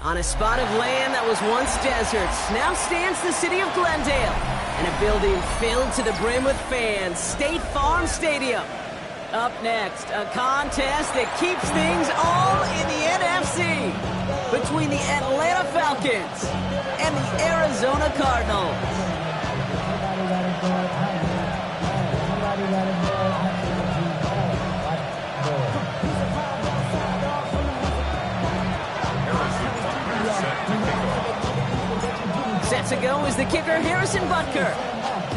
On a spot of land that was once deserts, now stands the city of Glendale, and a building filled to the brim with fans, State Farm Stadium. Up next, a contest that keeps things all in the NFC between the Atlanta Falcons and the Arizona Cardinals. Set to go is the kicker, Harrison Butker.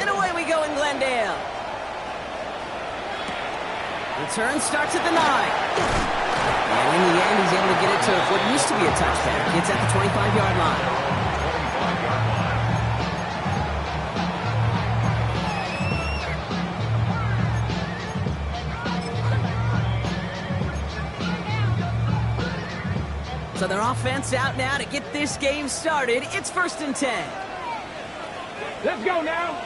And away we go in Glendale. Return starts at the 9. And in the end, he's able to get it to what used to be a touchback. It's at the 25-yard line. So their offense out now to get this game started. It's 1st and 10. Let's go now.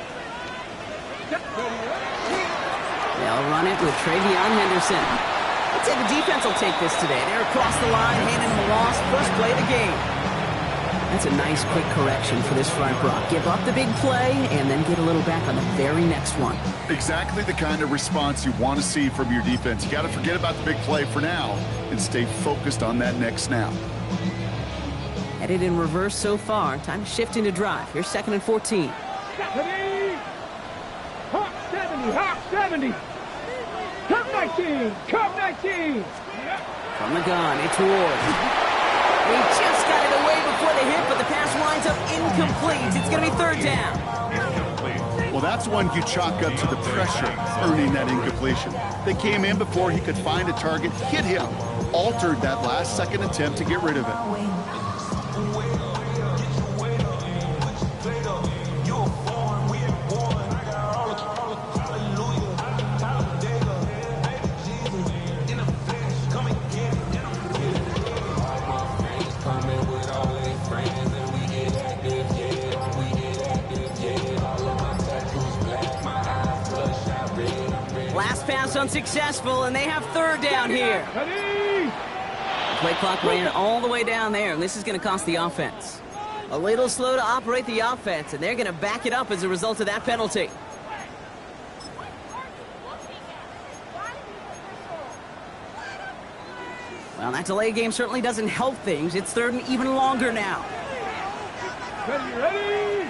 They'll run it with Travion Henderson. I'd say the defense will take this today. They're across the line, handing them a loss. First play of the game. That's a nice quick correction for this front row. Give up the big play and then get a little back on the very next one. Exactly the kind of response you want to see from your defense. You got to forget about the big play for now and stay focused on that next snap. Headed in reverse so far. Time to shift into drive. Here's 2nd and 14. Hawk 70, Hawk 70. Cup 19, Cup 19. From the gun, it's Ward. He just got it away before the hit, but the pass winds up incomplete. It's going to be 3rd down. Well, that's one you chalk up to the pressure earning that incompletion. They came in before he could find a target, hit him, altered that last second attempt to get rid of it. Last pass unsuccessful, and they have 3rd down here. Play clock ran all the way down there, and this is going to cost the offense. A little slow to operate the offense, and they're going to back it up as a result of that penalty. Well, that delay game certainly doesn't help things. It's 3rd and even longer now. Ready?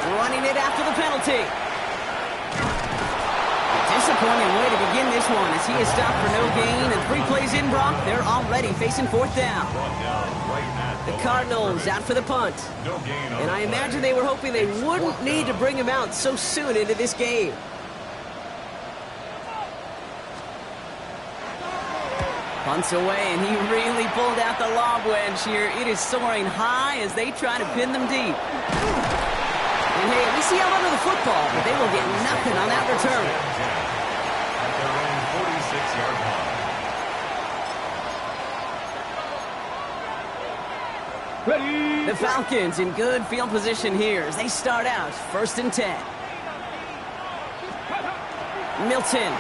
Running it after the penalty. A disappointing way to begin this one as he is stopped for no gain. And 3 plays in, Brock, they're already facing 4th down. The Cardinals out for the punt. And I imagine they were hoping they wouldn't need to bring him out so soon into this game. Punts away, and he really pulled out the lob wedge here. It is soaring high as they try to pin them deep. And hey, we see held onto the football, but they will get nothing on that return. At their own 46-yard line. Ready? The Falcons in good field position here as they start out 1st and 10. Milton.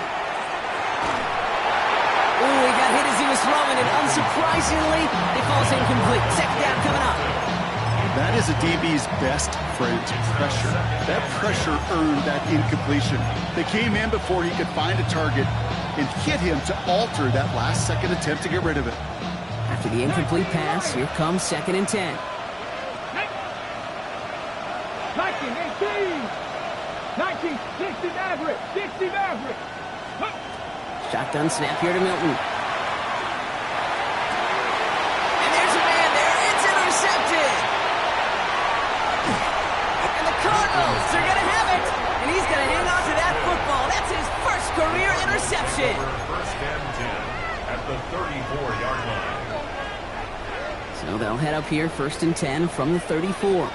Ooh, he got hit as he was throwing, and unsurprisingly, it falls incomplete. 2nd down coming up. That is a DB's best friend, pressure. That pressure earned that incompletion. They came in before he could find a target and hit him to alter that last second attempt to get rid of it. After the incomplete pass, here comes 2nd and 10. 19, 60 Maverick, 60 Maverick. Shotgun snap here to Milton. And there's a man there. It's intercepted. And the Cardinals are going to have it. And he's going to hang on to that football. That's his first career interception. 1st and 10 at the 34-yard line. So they'll head up here 1st and 10 from the 34.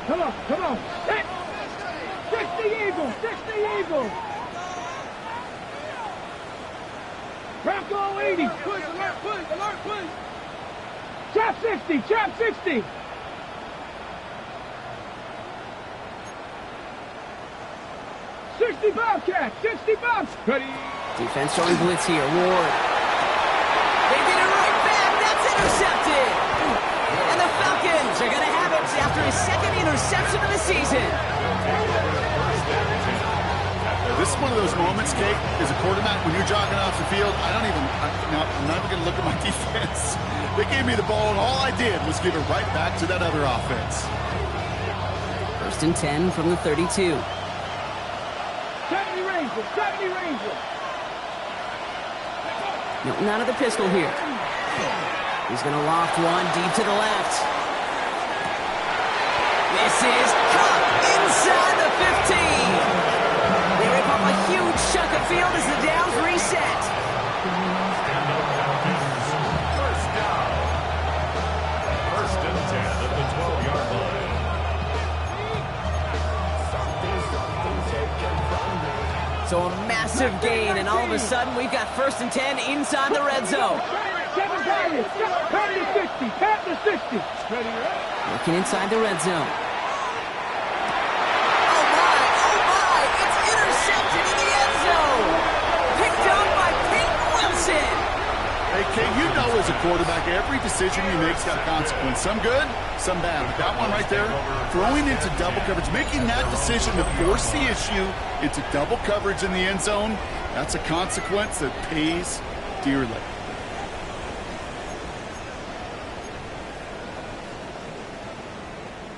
Come on. 60 Eagles, 60 Eagles. Bronco 80. Push, alert, push. Chop 60. 60 Bobcats, 60 Bobcats. Ready? Defense showing blitz here. Ward. They get it his second interception of the season. This is one of those moments, Kate, as a quarterback, when you're jogging off the field, I'm not even going to look at my defense. They gave me the ball, and all I did was give it right back to that other offense. 1st and 10 from the 32. 70 Rangers, 70 Rangers. Milton out of the pistol here. He's going to loft one deep to the left. This is caught inside the 15. They rip up a huge chunk of field as the downs reset. First down. 1st and 10 at the 12-yard line. So a massive gain, and all of a sudden we've got 1st and 10 inside the red zone. 7 carries, 10 to 60, 10 to 60. Looking inside the red zone. Hey, Kate, you know as a quarterback, every decision you make's got a consequence. Some good, some bad. But that one right there, throwing into double coverage, making that decision to force the issue into double coverage in the end zone, that's a consequence that pays dearly.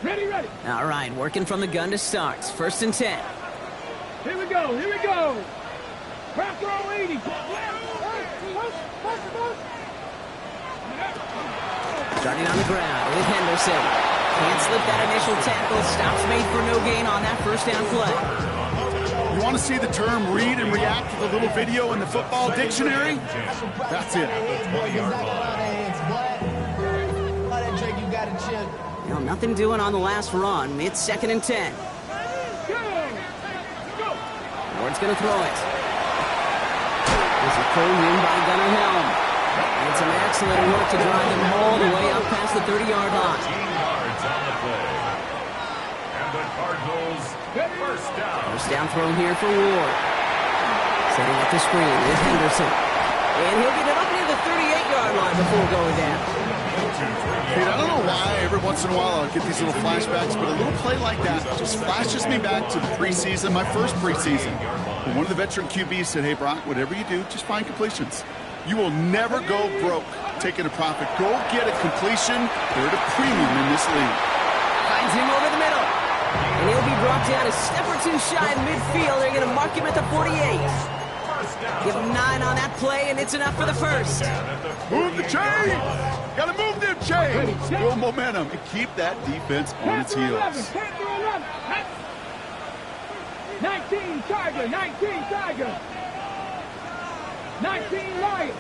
Ready, ready. All right, working from the gun to start. 1st and 10. Here we go, here we go. Crap throw 80. Starting on the ground with Henderson. Can't slip that initial tackle. Stops made for no gain on that 1st down play. You want to see the term read and react to the little video in the football dictionary? That's it. Nothing doing on the last run. It's 2nd and 10. Ward's going to throw it. This is pulled in by Gunnar Helm. And some excellent work to drive them all the way up past the 30-yard line. 15 yards on the play. And the Cardinals, 1st down. 1st down throw here for Ward. Setting up the screen with Henderson. And he'll get it up near the 38-yard line before going down. Hey, I don't know why every once in a while I'll get these little flashbacks, but a little play like that just flashes me back to the preseason, my first preseason. When one of the veteran QBs said, hey, Brock, whatever you do, just find completions. You will never go broke taking a profit. Go get a completion. They're at a premium in this league. Finds him over the middle. And he'll be brought down a step or two shy in midfield. They're going to mark him at the 48. Give him 9 on that play, and it's enough for the 1st. Move the chain. Got to move them chains. Build momentum and keep that defense on its heels. 19 Tiger, 19 Tiger. 19 Lions.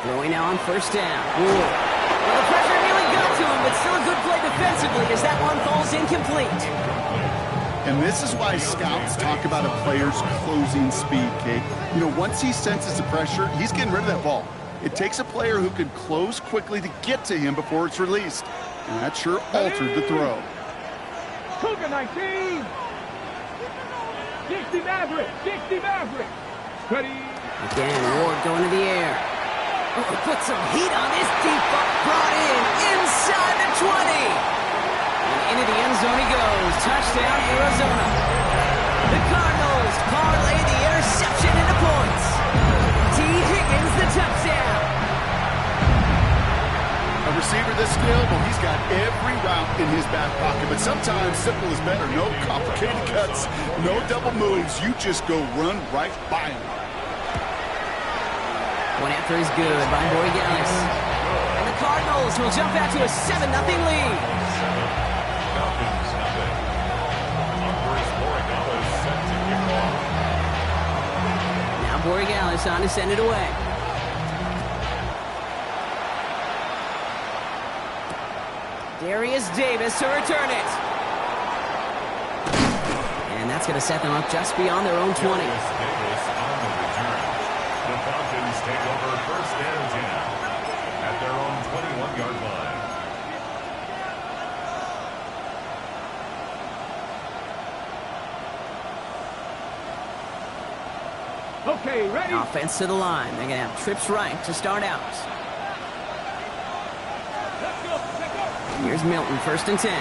Throwing now on 1st down. Ward. Well, the pressure nearly got to him, but still a good play defensively as that one falls incomplete. And this is why scouts talk about a player's closing speed, Kate. You know, once he senses the pressure, he's getting rid of that ball. It takes a player who can close quickly to get to him before it's released. And that sure altered the throw. Cougar 19. 60 Maverick, 60 Maverick. Ready. Again, Ward going to the air. Oh, put some heat on this deep ball. Brought in inside the 20. And into the end zone he goes. Touchdown, Arizona. The Cardinals parlay the interception into points. T. Higgins, the touchdown. A receiver this skilled, well, he's got every route in his back pocket. But sometimes simple is better. No complicated cuts, no double moves. You just go run right by him. One after is good by Borregales. And the Cardinals will jump out to a 7-0 lead. Falcons, nothing. Umbrus Borregales set to kick off. Now Borregales on to send it away. Darius Davis to return it. And that's going to set them up just beyond their own 20. Darius Davis on the return. The Falcons take over 1st and 10 at their own 21-yard line. Okay, ready. Offense to the line. They're going to have trips right to start out. Let's go. Here's Milton, 1st and 10.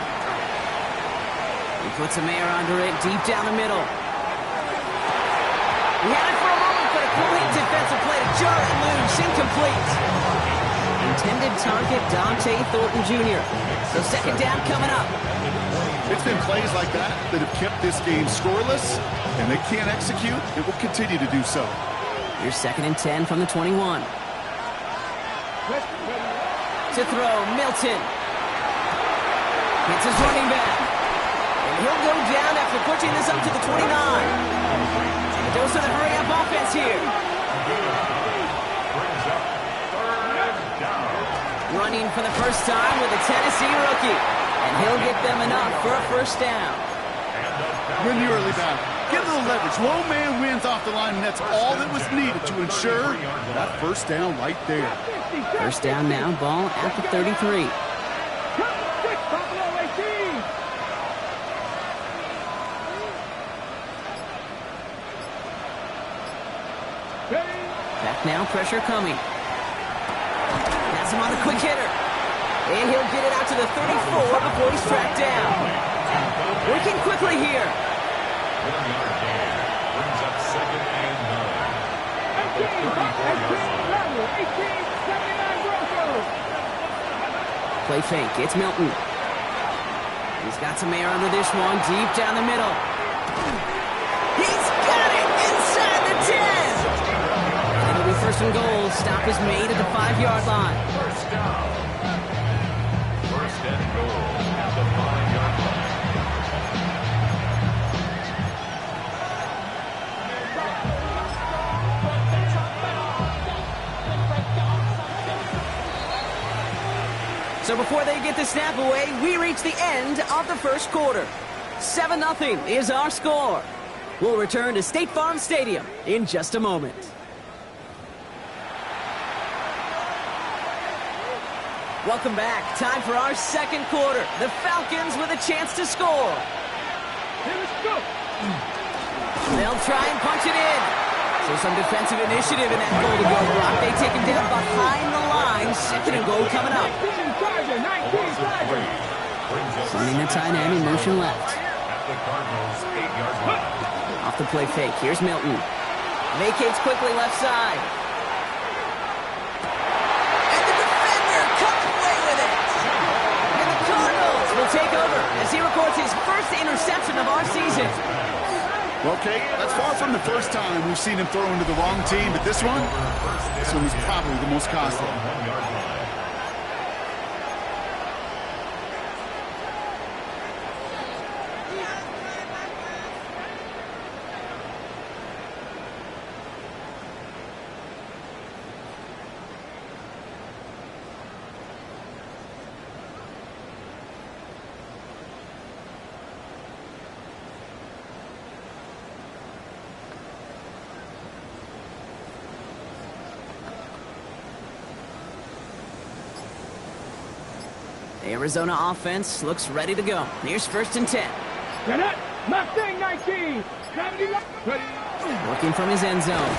He puts a Mayer under it, deep down the middle. He had it for a moment, but a complete defensive play to jar it loose, incomplete. Intended target, Dante Thornton Jr. So 2nd down coming up. It's been plays like that that have kept this game scoreless, and they can't execute. It will continue to do so. Here's 2nd and 10 from the 21. To throw, Milton. Hits his running back. And he'll go down after pushing this up to the 29. But those are the hurry-up offense here. Running for the first time with a Tennessee rookie. And he'll get them enough for a 1st down. Win the early battle. Get a little leverage. Low man wins off the line, and that's all that was needed to ensure that 1st down right there. 1st down now, ball at the 33. Back now, pressure coming. Pass him on the quick hitter. And he'll get it out to the 34 before he's tracked down. Working quickly here. Brings up 2nd and 9. Play fake, it's Milton. He's got some air under this one, deep down the middle. He's got it inside the 10. And it'll be 1st and goal. Stop is made at the 5-yard line. 1st down. 1st and goal at the 5-yard line. So before they get the snap away, we reach the end of the 1st quarter. 7-0 is our score. We'll return to State Farm Stadium in just a moment. Welcome back. Time for our 2nd quarter. The Falcons with a chance to score. They'll try and punch it in. So some defensive initiative in that goal-to-go block. They take him down behind the line. 2nd and goal coming up. Sending the tight end in motion left. At the Cardinals' 8-yard line. Off the play fake. Here's Milton. Vacates quickly left side. And the defender comes away with it. And the Cardinals will take over as he records his 1st interception of our season. Okay, that's far from the first time we've seen him throw into the wrong team, but this one was probably the most costly. The Arizona offense looks ready to go. Here's 1st and 10. Mustang 19. Working from his end zone.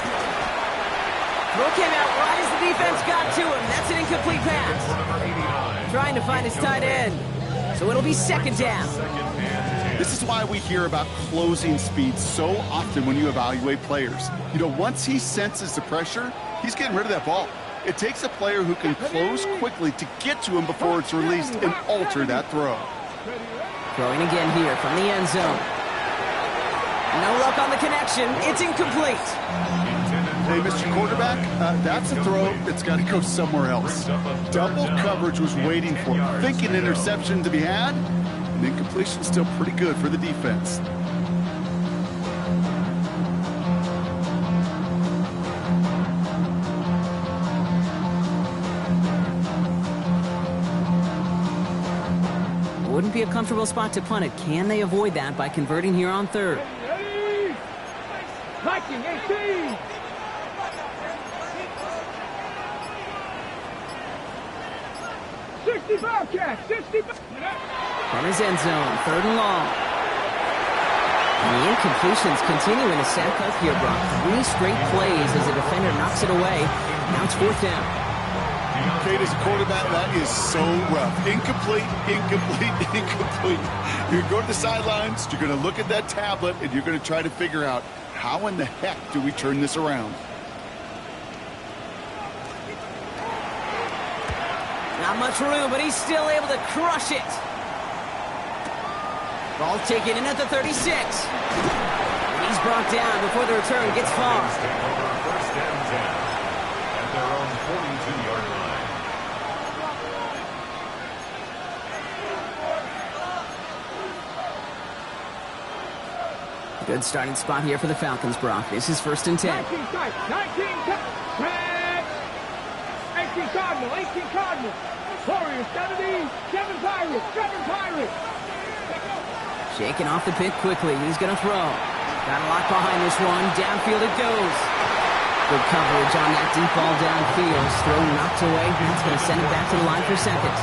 Throw came out right as the defense got to him. That's an incomplete pass. Trying to find his tight end. So it'll be 2nd down. This is why we hear about closing speed so often when you evaluate players. You know, once he senses the pressure, he's getting rid of that ball. It takes a player who can close quickly to get to him before it's released and alter that throw. Throwing again here from the end zone. No luck on the connection. It's incomplete. Hey, Mr. Quarterback, that's a throw that's got to go somewhere else. Double coverage was waiting for him, thinking interception to be had, and incompletion still pretty good for the defense. Wouldn't be a comfortable spot to punt it. Can they avoid that by converting here on 3rd? Viking 18. 65 catch, 65. From his end zone, 3rd and long. And the incompletions continuing to stack up here, Brock. 3 straight plays as the defender knocks it away. Now it's 4th down. Kate, as a quarterback, that is so rough. Incomplete, incomplete, incomplete. You're going to go to the sidelines, you're going to look at that tablet, and you're going to try to figure out how in the heck do we turn this around. Not much room, but he's still able to crush it. Ball taken in at the 36. He's brought down before the return gets far. Take over first and 10 at their own 42-yard line. Good starting spot here for the Falcons, Brock. This is first and 10. 19 tight, 19 tight. 18 Cardinals, 18 Cardinals. Warriors, 70, 7 Pirates, 7 Pirates. Shaking off the pick quickly. He's going to throw. Got a lot behind this one. Downfield it goes. Good coverage on that deep ball downfield. Throw knocked away. That's going to send it back to the line for second.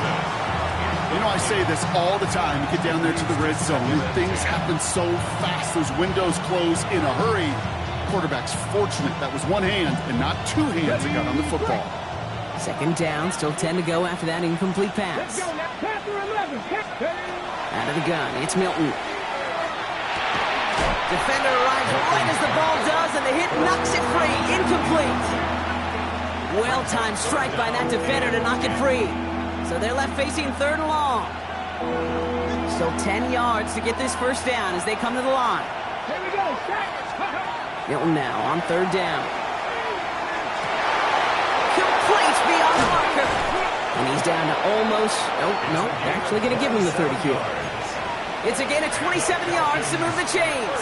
You know, I say this all the time. You get down there to the red zone, and things happen so fast. Those windows close in a hurry. Quarterback's fortunate that was one hand and not two hands that got on the football. Second down. Still 10 to go after that incomplete pass. Let's go now. Panther 11. Out of the gun. It's Milton. Defender arrives right as the ball does, and the hit knocks it free. Incomplete. Well-timed strike by that defender to knock it free. So they're left facing third and long. Still 10 yards to get this first down as they come to the line. Here we go. Milton now on third down. Complete beyond the marker. And he's down to almost, nope, they're actually going to give him the 30 here. It's a gain of 27 yards to move the chains.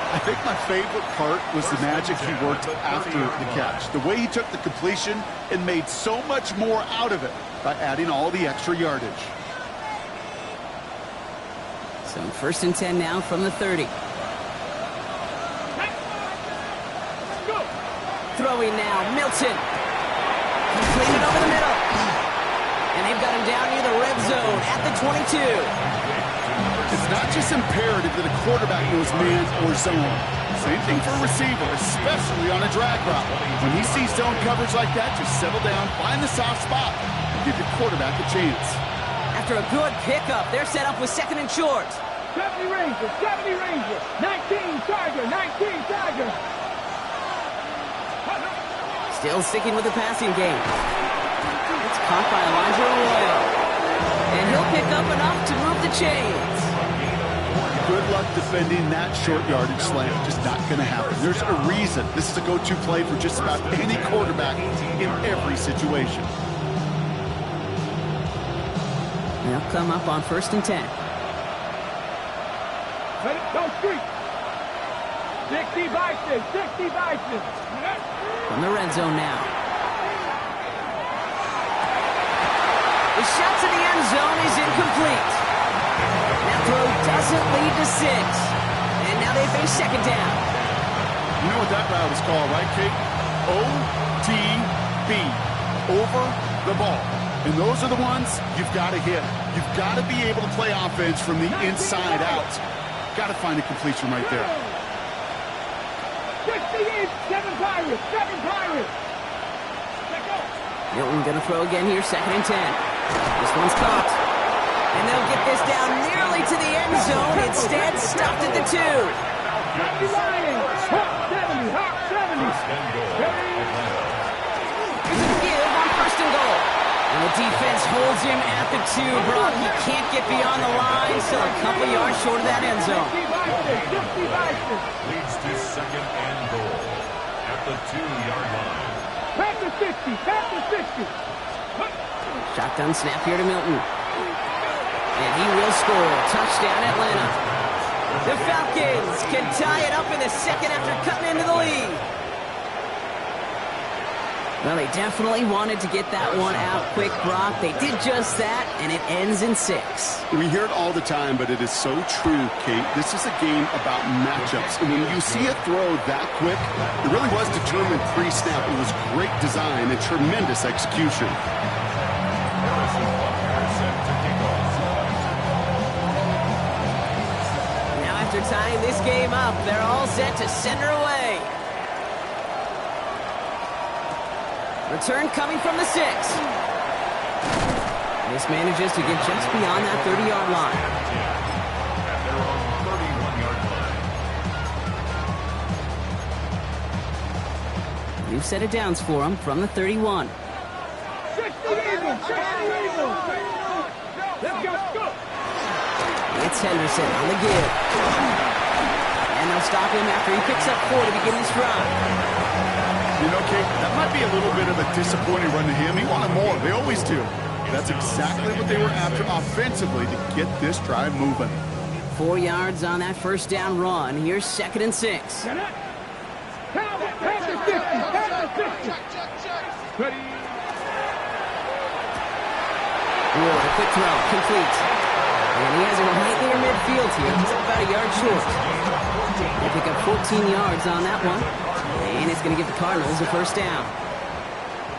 I think my favorite part was the magic he worked after the catch. The way he took the completion and made so much more out of it by adding all the extra yardage. So first and 10 now from the 30. Throwing now, Milton. Completed over the middle. And they've got him down near the red zone at the 22. It's not just imperative that a quarterback knows man or zone. Same thing for a receiver, especially on a drag route. When he sees zone coverage like that, just settle down, find the soft spot, and give your quarterback a chance. After a good pickup, they're set up with second and short. 70 Rangers, 70 Rangers. 19 Tiger, 19 Tiger. Still sticking with the passing game. It's caught by Elijah Arroyo. And he'll pick up enough to move the chains. Good luck defending that short yardage slant. Just not going to happen. There's a reason this is a go-to play for just about any quarterback in every situation. They'll come up on first and 10. Let it go street. 60 Bison, 60 Bison. From the red zone now. The shot to the end zone is incomplete. That throw doesn't lead to 6. And now they face second down. You know what that route is called, right, Kate? OTB. Over the ball. And those are the ones you've got to hit. You've got to be able to play offense from the inside out. Got to find a completion right there. 68, 7 Pirates, 7 Pirates. Milton going to throw again here, second and 10. This one's caught. And they'll get this down nearly to the end zone. Instead, stopped at the 2. 90 Lions, Hawk 70, Hawk 70. Here's a give on first and goal. And the defense holds him at the 2, Brock. He can't get beyond the line, still a couple yards short of that end zone. 50 Bison. Leads to second and goal at the 2-yard line. Panther 60, Panther 60. Shotgun snap here to Milton. And he will score. Touchdown, Atlanta. The Falcons can tie it up in the second after cutting into the lead. Well, they definitely wanted to get that one out quick, Brock. They did just that, and it ends in 6. We hear it all the time, but it is so true, Kate. This is a game about matchups. And when you see a throw that quick, it really was determined pre-snap. It was great design and tremendous execution. Now after tying this game up, they're all set to send her away. Return coming from the 6. This manages to get just beyond that 30-yard line. At their own 31-yard line. New set of downs for him from the 31. 60 Eagles! 60 Eagles! Let's go! It's Henderson on the give. And they'll stop him after he picks up 4 to begin this drive. You know, Kate, that might be a little bit of a disappointing run to him. He wanted more. They always do. That's exactly what they were after offensively to get this drive moving. 4 yards on that first down run. Here's 2nd and 6. Count to 50! Ready? Ward, a quick throw, complete. And he has it right near midfield here. He's about a yard short. They pick up 14 yards on that one. And it's going to give the Cardinals a first down.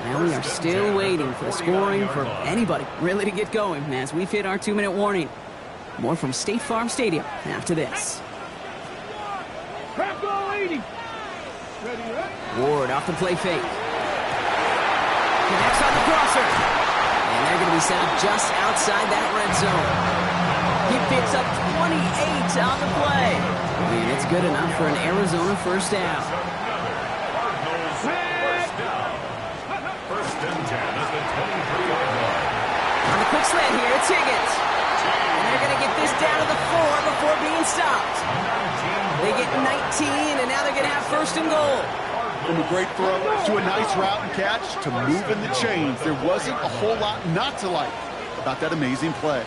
Now we are still waiting for the scoring for anybody really to get going as we've hit our 2-minute warning. More from State Farm Stadium after this. Crack all 80! Ready? Ward off the play fake. Connects on the crosser. And they're going to be set up just outside that red zone. He picks up 28 on the play. And it's good enough for an Arizona first down. First and 10 at the 23-yard line. On the quick slant here, it's Higgins. And they're going to get this down to the 4 before being stopped. They get 19, and now they're going to have first and goal. From a great throw to a nice route and catch to moving the chains, there wasn't a whole lot not to like about that amazing play.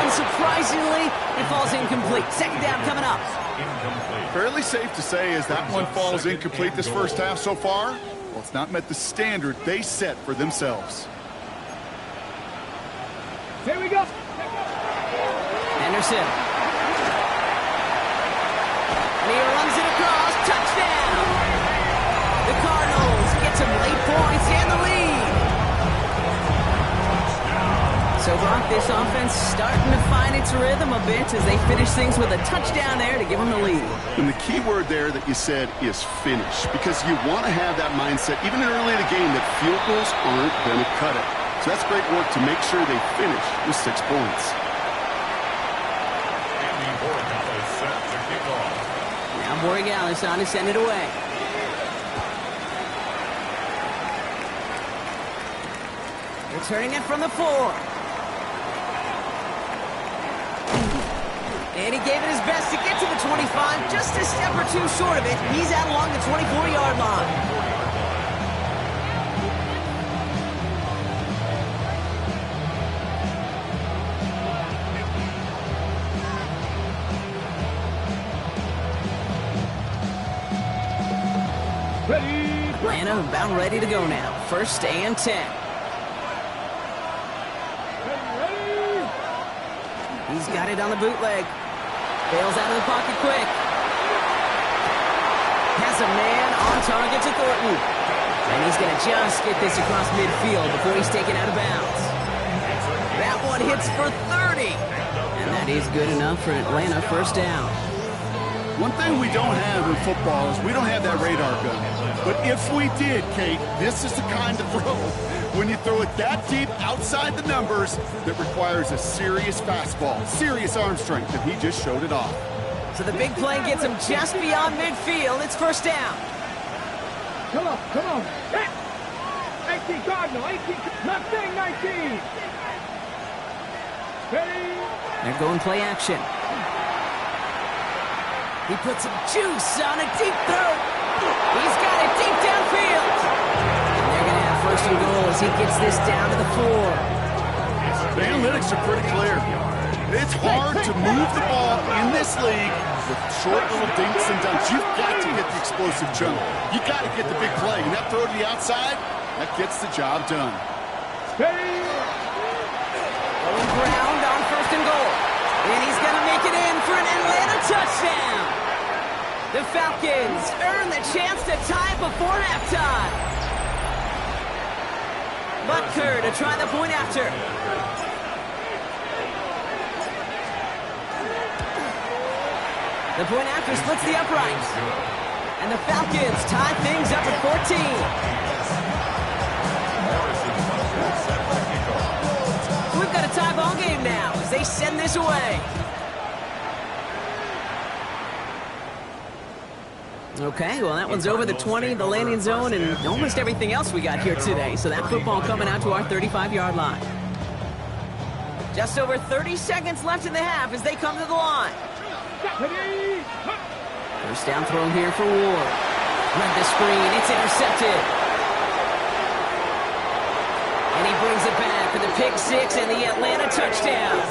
Unsurprisingly, it falls incomplete. Second down coming up. Incomplete. Fairly safe to say as that one falls incomplete this first half so far, well, it's not met the standard they set for themselves. Here we go! Henderson. And he runs it across. Touchdown! The Cardinals get some late points and the lead. So, Brock, this offense starting to find its rhythm a bit as they finish things with a touchdown there to give them the lead. And the key word there that you said is finish, because you want to have that mindset, even early in the game, that field goals aren't going to cut it. So that's great work to make sure they finish with 6 points. Andy Borgales set to kick off. Now Borgales on to send it away. Returning it from the 4. And he gave it his best to get to the 25, just a step or 2 short of it. He's out along the 24-yard line. Ready? Atlanta about ready to go now. First and 10. He's got it on the bootleg. Bails out of the pocket quick. Has a man on target to Thornton. And he's going to just get this across midfield before he's taken out of bounds. That one hits for 30. And that is good enough for Atlanta first down. One thing we don't have in football is we don't have that radar gun. But if we did, Kate, this is the kind of throw when you throw it that deep outside the numbers that requires a serious fastball, serious arm strength, and he just showed it off. So the big play gets him just beyond midfield. It's first down. Come on. 18 Cardinal, 18, not saying 19. Ready? They're going play action. He puts some juice on a deep throw. He's got it deep downfield. And they're going to have first and goal as he gets this down to the 4. The analytics are pretty clear. It's hard to move the ball in this league with short little dinks and dunks. You've got to get the explosive jump. You've got to get the big play. And that throw to the outside, that gets the job done. Ready? Going ground on first and goal. And he's going to make it in for an Atlanta touchdown. The Falcons earn the chance to tie before halftime. Butker to try the point after. The point after splits the uprights. And the Falcons tie things up at 14. We've got a tie ball game now as they send this away. Okay, well, that one's over the 20, the landing zone, and almost everything else we got here today. So that football coming out to our 35-yard line. Just over 30 seconds left in the half as they come to the line. First down throw here for Ward. Read the screen. It's intercepted. And he brings it back for the pick six and the Atlanta touchdown.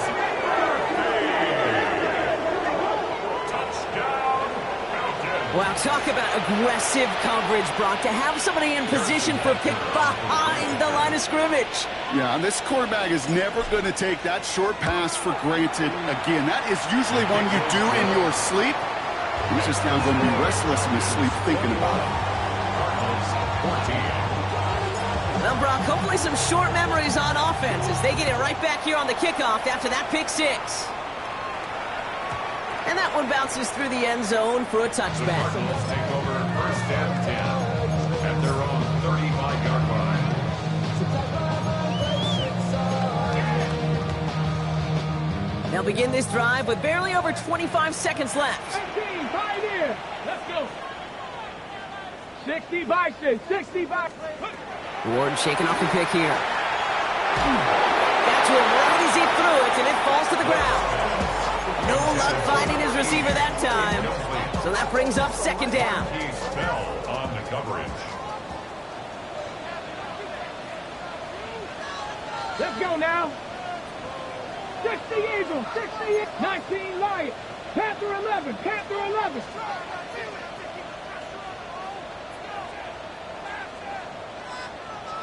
Wow, talk about aggressive coverage, Brock. To have somebody in position for a pick behind the line of scrimmage. Yeah, and this quarterback is never going to take that short pass for granted again. That is usually one you do in your sleep. He's just now going to be restless in his sleep thinking about it. Well, Brock, hopefully some short memories on offense as they get it right back here on the kickoff after that pick six. And that one bounces through the end zone for a touchback. The Cardinals take over first and 10 at their own 35-yard line. They'll begin this drive with barely over 25 seconds left. 15, pioneer. Let's go. 60 by 6, 60 by 6. Ward shaking off the pick here. That's one right as he threw it, and it falls to the ground. No luck finding his receiver that time. So that brings up second down. He fell on the coverage. Let's go now. 60 Eagles, 60, 19 Lions, Panther 11, Panther 11.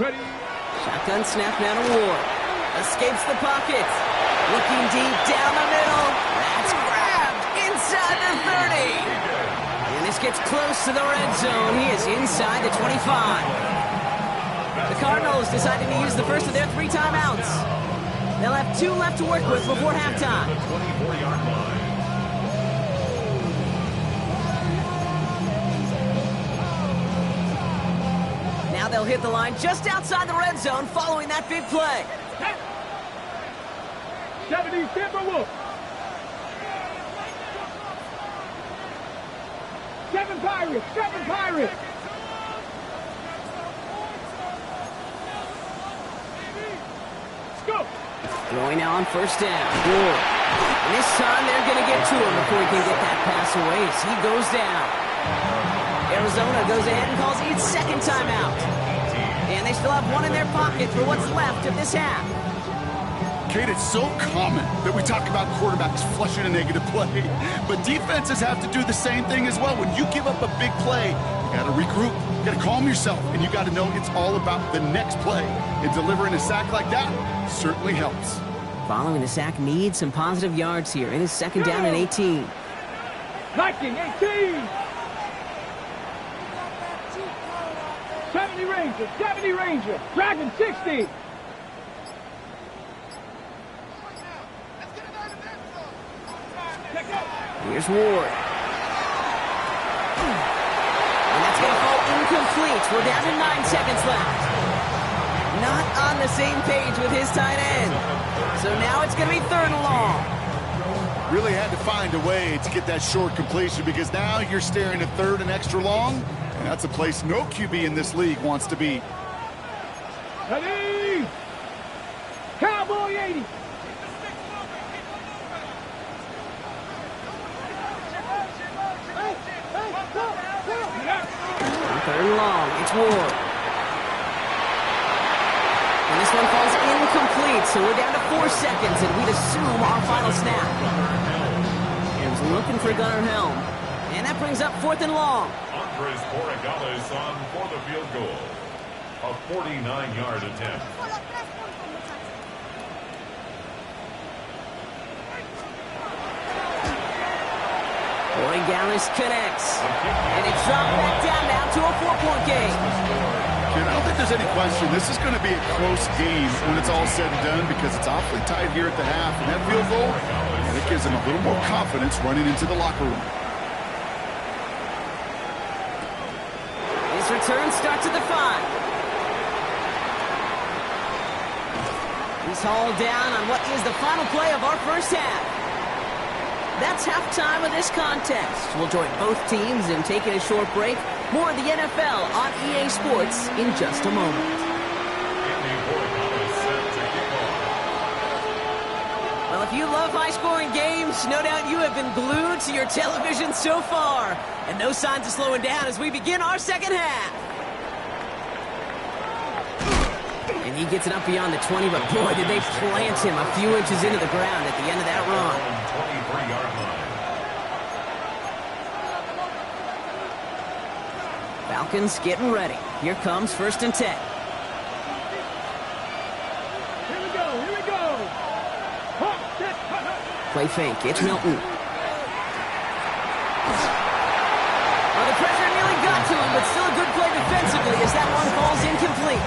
Ready. Shotgun snap now to Ward. Escapes the pocket. Looking deep down the middle. That's grabbed inside the 30. And this gets close to the red zone. He is inside the 25. The Cardinals deciding to use the first of their 3 timeouts. They'll have 2 left to work with before halftime. The 24-yard line. Now they'll hit the line just outside the red zone following that big play. 70 Timberwolves. 7 Pirates, 7 Pirates. Let's go. Throwing now on first down. Ward. And this time they're going to get to him before he can get that pass away as he goes down. Arizona goes ahead and calls its second timeout. And they still have 1 in their pocket for what's left of this half. Kate, it's so common that we talk about quarterbacks flushing a negative play, but defenses have to do the same thing as well. When you give up a big play, you got to regroup, you got to calm yourself, and you got to know it's all about the next play. And delivering a sack like that certainly helps. Following the sack needs some positive yards here. It is second down and 18. Viking 18. 70 Ranger, 70 Ranger. Dragon 60. Here's Ward. And that's going to fall incomplete. We're down to 9 seconds left. Not on the same page with his tight end. So now it's going to be 3rd and long. Really had to find a way to get that short completion because now you're staring at 3rd and extra long, and that's a place no QB in this league wants to be. Ready. Cowboy 80. On 3rd and long, it's Ward. And this one falls incomplete, so we're down to 4 seconds, and we'd assume our final snap. He was looking for Gunnar Helm. And that brings up 4th and long. Andres Borregales on for the field goal. A 49-yard attempt. Borregales connects. And it's dropped back down now to a 4-point game. And I don't think there's any question this is going to be a close game when it's all said and done because it's awfully tight here at the half. And that field goal, it gives them a little more confidence running into the locker room. His return starts at the 5. He's hauled down on what is the final play of our first half. That's halftime of this contest. We'll join both teams in taking a short break. More of the NFL on EA Sports in just a moment. Well, if you love high-scoring games, no doubt you have been glued to your television so far. And no signs of slowing down as we begin our second half. And he gets it up beyond the 20, but boy, did they plant him a few inches into the ground at the end of that run. 23-yard line. Falcons getting ready. Here comes 1st and 10. Here we go, here we go. Hop, set, hop, hop. Play fake. It's Milton. Well, the pressure nearly got to him, but still a good play defensively as that one falls incomplete.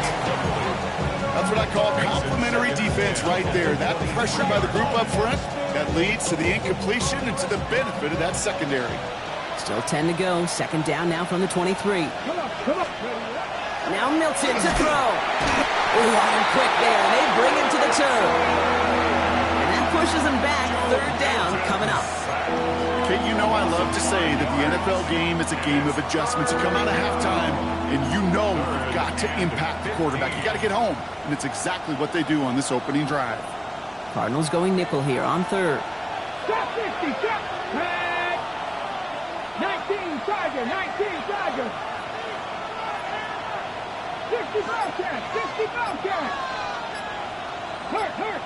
That's what I call complimentary defense right there. That pressure by the group up front, that leads to the incompletion and to the benefit of that secondary. Still 10 to go. 2nd down now from the 23. Come on, come on. Now Milton to throw. Oh, iron quick there, and they bring him to the turf. And that pushes him back. 3rd down coming up. Okay, you know I love to say that the NFL game is a game of adjustments. You come out of halftime, and you know you've got to impact the quarterback. You got to get home, and it's exactly what they do on this opening drive. Cardinals going nickel here on 3rd. Stop 60, stop. 19 Tiger, 19 Tiger. 60 Bobcat, 60 Bobcat. Hurt, hurt.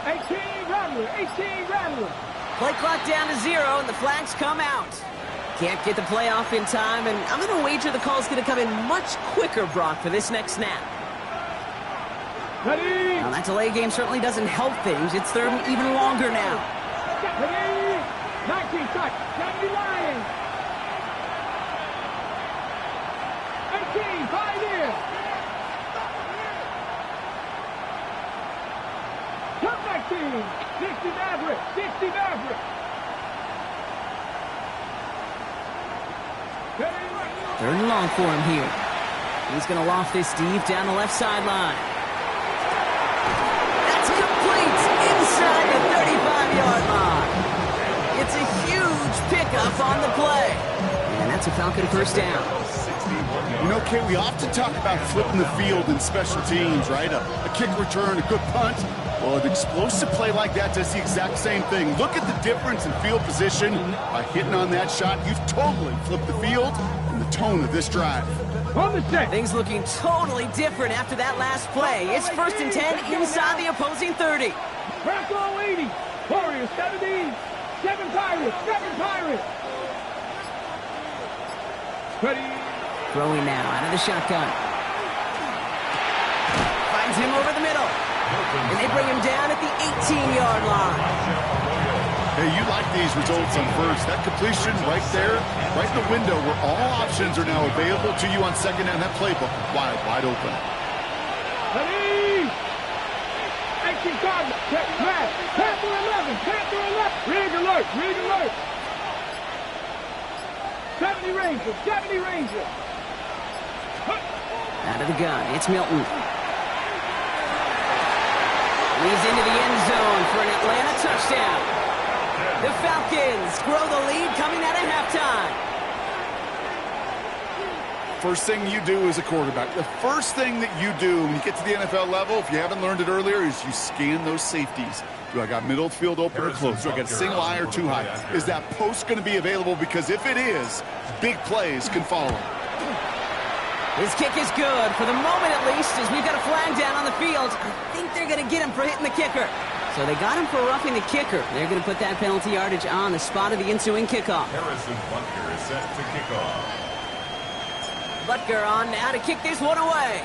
18 Rattler, 18 Rattler. Play clock down to 0, and the flags come out. Can't get the play off in time, and I'm going to wager the call's going to come in much quicker, Brock, for this next snap. Ready. Now, that delay game certainly doesn't help things. It's 3rd and even longer now. Ready. 19 Tiger, 70 Lions. 18, 5 years. Come 19, 60 Maverick, 60 Maverick. Ready. 3rd and long for him here. He's going to loft this deep down the left sideline. That's complete inside the 35-yard line. It's a huge pickup on the play. And that's a Falcon 1st down. You know, Kate, we often talk about flipping the field in special teams, right? A kick return, a good punt. Well, an explosive play like that does the exact same thing. Look at the difference in field position. By hitting on that shot, you've totally flipped the field and the tone of this drive. On the set. Things looking totally different after that last play. It's 1st and 10 inside the opposing 30. Bronco 80, Warriors 70, 7 Pirates, 7 Pirates. Ready. Throwing now out of the shotgun. Finds him over the middle. And they bring him down at the 18-yard line. Hey, you like these results on 1st. That completion right there, right in the window where all options are now available to you on 2nd down. That playbook wide open. Ready. 18 Cardinals, Panther 11, Panther 11. Rig alert, rig alert. 70 Rangers, 70 Rangers. Out of the gun, it's Milton. Leads into the end zone for an Atlanta touchdown. The Falcons grow the lead coming out of halftime. First thing you do as a quarterback, the first thing that you do when you get to the NFL level, if you haven't learned it earlier, is you scan those safeties. Do I got middle field open or close? Do I got a single eye or too high? Is that post going to be available? Because if it is, big plays can follow. His kick is good, for the moment at least, as we've got a flag down on the field. I think they're going to get him for hitting the kicker. So they got him for roughing the kicker. They're going to put that penalty yardage on the spot of the ensuing kickoff. Harrison Butker is set to kick off. Butker on now to kick this one away.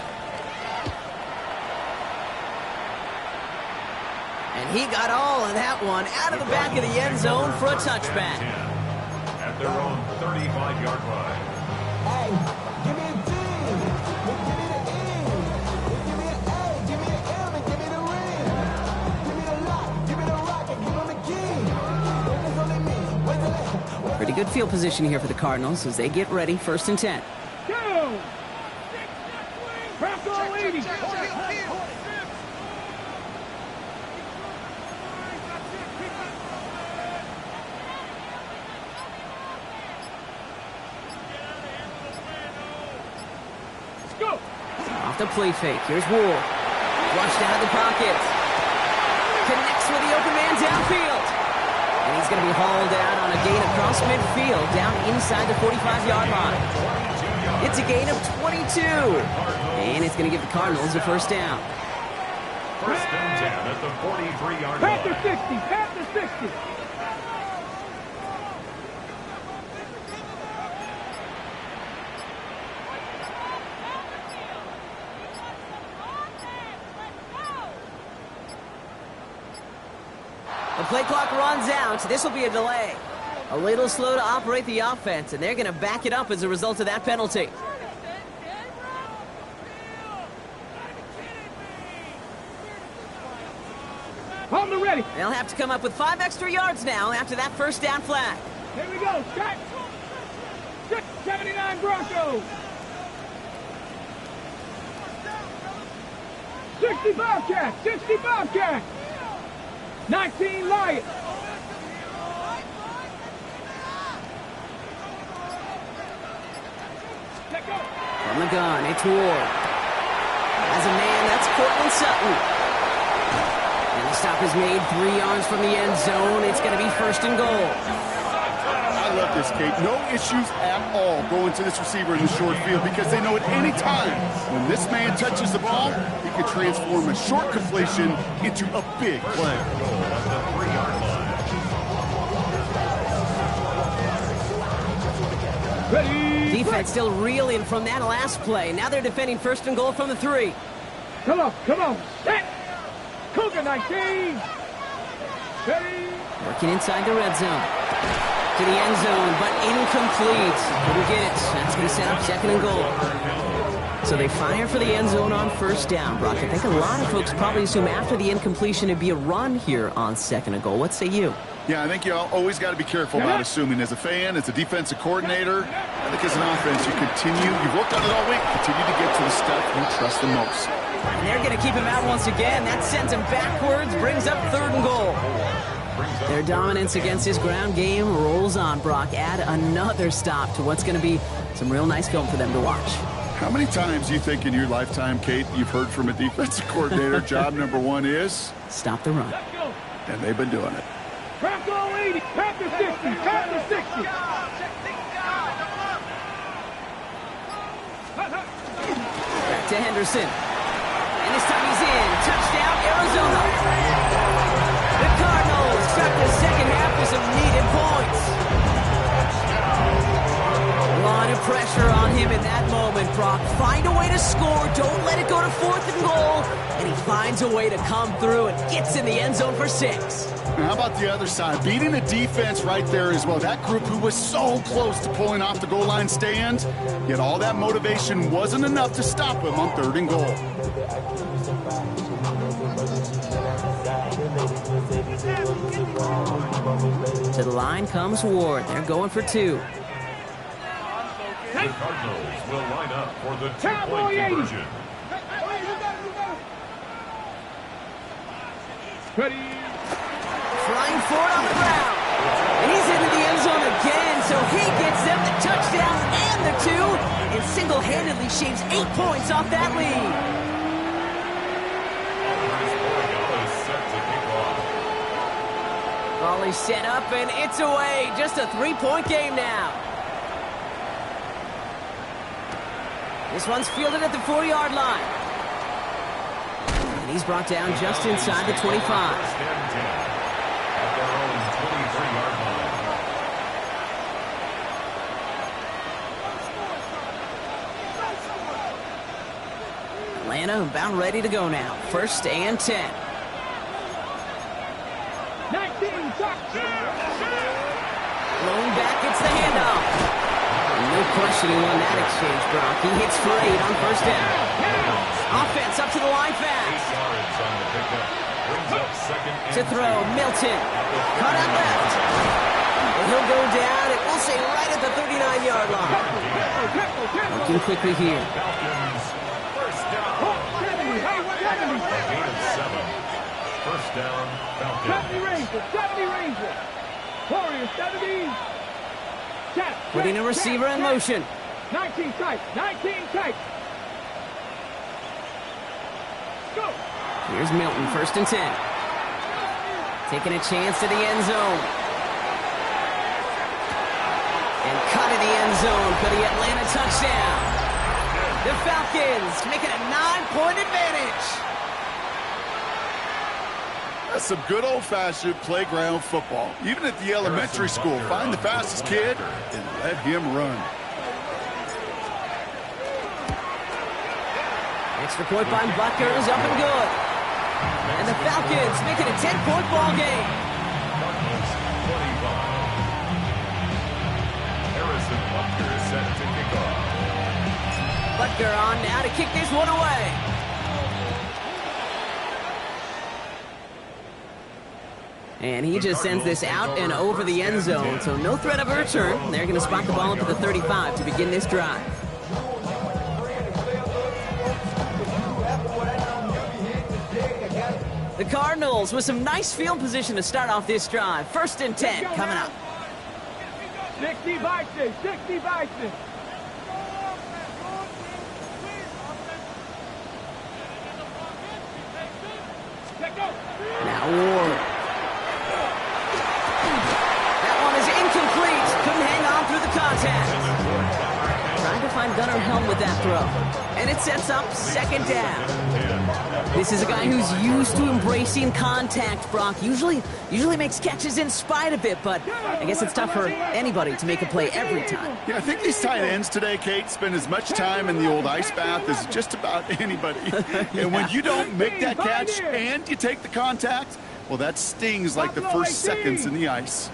And he got all of that one out of the back of the end zone for a touchback. at their own 35-yard line. Hey, give me a D. Give me the E. Give me an A. Give me an M. And give me the ring. Give me the lock. Give me the rock. And give them the key. It's only me. Wait till it. Pretty good field position here for the Cardinals as they get ready, 1st and 10. Go! Press all 80. Go! Off the play fake. Here's Wool. Flushed out of the pocket. Connects with the open man downfield. And he's going to be hauled out on a gain across midfield down inside the 45-yard line. It's a gain of 22. And it's going to give the Cardinals a 1st down. 1st and 10 at the 43-yard Panther line. 60. Panther 60. The play clock runs out. This will be a delay. A little slow to operate the offense, and they're going to back it up as a result of that penalty. On the ready. They'll have to come up with 5 extra yards now after that 1st down flag. Here we go. Scott. 79 Broncos. 60 Bobcats. 60 Bobcats. 19 Lions. Let go. From the gun, it's Ward. As a man, that's Cortland Sutton. And the stop is made 3 yards from the end zone. It's going to be 1st and goal. I love this, Kate. No issues at all going to this receiver in the short field because they know at any time when this man touches the ball, he can transform a short completion into a big play. Goal at the 3-yard line. Ready. Defense still reeling from that last play. Now they're defending 1st and goal from the 3. Come on. Come on. Set. Cougar 19. Ready. Working inside the red zone. To the end zone, but incomplete. Couldn't get it. That's going to set up 2nd and goal. So they fire for the end zone on 1st down, Brock. I think a lot of folks probably assume after the incompletion it'd be a run here on 2nd and goal. What say you? Yeah, I think you always got to be careful about assuming. As a fan, as a defensive coordinator, I think as an offense, you've worked on it all week, continue to get to the stuff you trust the most. And they're going to keep him out once again. That sends him backwards, brings up 3rd and goal. Their dominance against his ground game rolls on, Brock. Add another stop to what's going to be some real nice film for them to watch. How many times do you think in your lifetime, Kate, you've heard from a defensive coordinator, job number 1 is? Stop the run. Let's go. And they've been doing it. Bronco 80. Panther 60. Panther 60. Back to Henderson. And this time he's in. Touchdown, Arizona. The Cardinals start the 2nd half with some needed points. A lot of pressure on him in that moment, Brock. Find a way to score. Don't let it go to 4th and goal. And he finds a way to come through and gets in the end zone for 6. Now, how about the other side? Beating the defense right there as well. That group who was so close to pulling off the goal line stand, yet all that motivation wasn't enough to stop him on 3rd and goal. To the line comes Ward. They're going for 2. The Cardinals will line up for the Cowboy 2-point 80. conversion. Ready. Flying forward on the ground. And he's into the end zone again, so he gets them the touchdown and the 2, and single-handedly shaves 8 points off that lead. Volley set up, and it's away. Just a 3-point game now. This one's fielded at the 4-yard line. And he's brought down just inside the 25. At their own 23-yard line. Atlanta about ready to go now. 1st and 10. 19, touchdown! Thrown back back, gets the handoff. No question he won that exchange, Brock. He hits for 8 on first down. Offense up to the line 8 fast. yards on the pickup. Brings up second and To throw, Milton. Cut out left. And he'll go down, and we'll say right at the 39-yard line. Looking quickly here. Falcons. First down. 70, hey, 70. A gain of 7. First down, 70 Falcons. Rangers, 70 Rangers. Warriors, 70. Check, Putting a check, receiver check, in check. motion. 19 tight, 19 tight. Go. Here's Milton, first and 10. Taking a chance to the end zone. And cut in the end zone for the Atlanta touchdown. The Falcons making a 9-point advantage. That's some good old-fashioned playground football. Even at the elementary school, find the fastest kid and let him run. Extra point by Butker is up and good. And the Falcons make it a 10-point ball game. Cardinals 25. Harrison Butker is set to kick off. Butker on now to kick this one away. And he just sends this out and over the end zone, so no threat of a return. They're going to spot the ball up at the 35 to begin this drive. The Cardinals with some nice field position to start off this drive. First and 10 coming up. 60 Bison, 60 Bison. Now Ward. That one is incomplete. Couldn't hang on through the contact. Trying to find Gunnar Helm with that throw. And it sets up second down. This is a guy who's used to embracing contact, Brock. Usually makes catches in spite of it, but I guess it's tough for anybody to make a play every time. Yeah, I think these tight ends today, Kate, spend as much time in the old ice bath as just about anybody. And when you don't make that catch and you take the contact, well, that stings like the first seconds in the ice.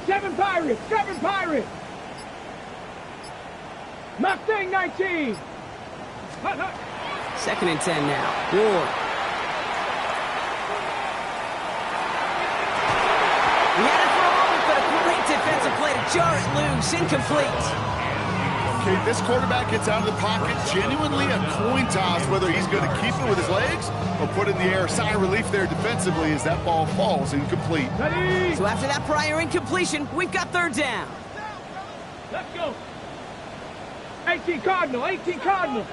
7 Pirates, 7 Pirates. Mustang 19. Hut, hut. Second and 10 now. Ward. He had it for a moment, but a great defensive play to jar it loose. Incomplete. Okay, this quarterback gets out of the pocket, genuinely a coin toss whether he's going to keep it with his legs or put it in the air. Sigh of relief there defensively as that ball falls incomplete. Ready. So after that prior incompletion, we've got third down. Let's go. 18 Cardinal, 18 Cardinal.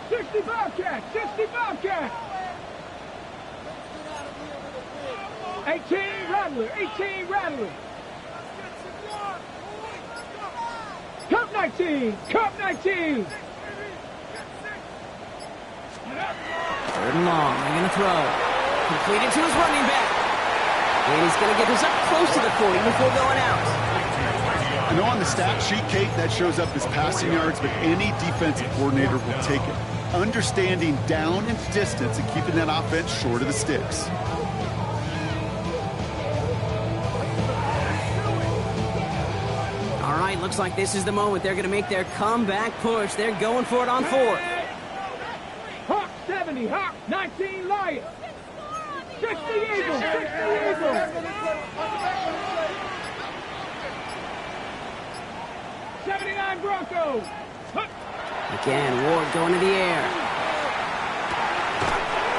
60 Bobcat, 60 Bobcat. 18 Rattler, 18 Rattler. Cup 19, Cup 19. Third and long. They're going to throw. Completed to his running back. And he's going to get this up close to the 40 before going out. I know on the stat sheet, Kate, that shows up as passing yards, but any defensive coordinator will take it. Understanding down and distance and keeping that offense short of the sticks. All right, looks like this is the moment. They're going to make their comeback push. They're going for it on fourth. Hawk 70, Hawk 19 Lions. 60 Eagles, 60 Eagles. 79 Broncos. Again, Ward going to the air.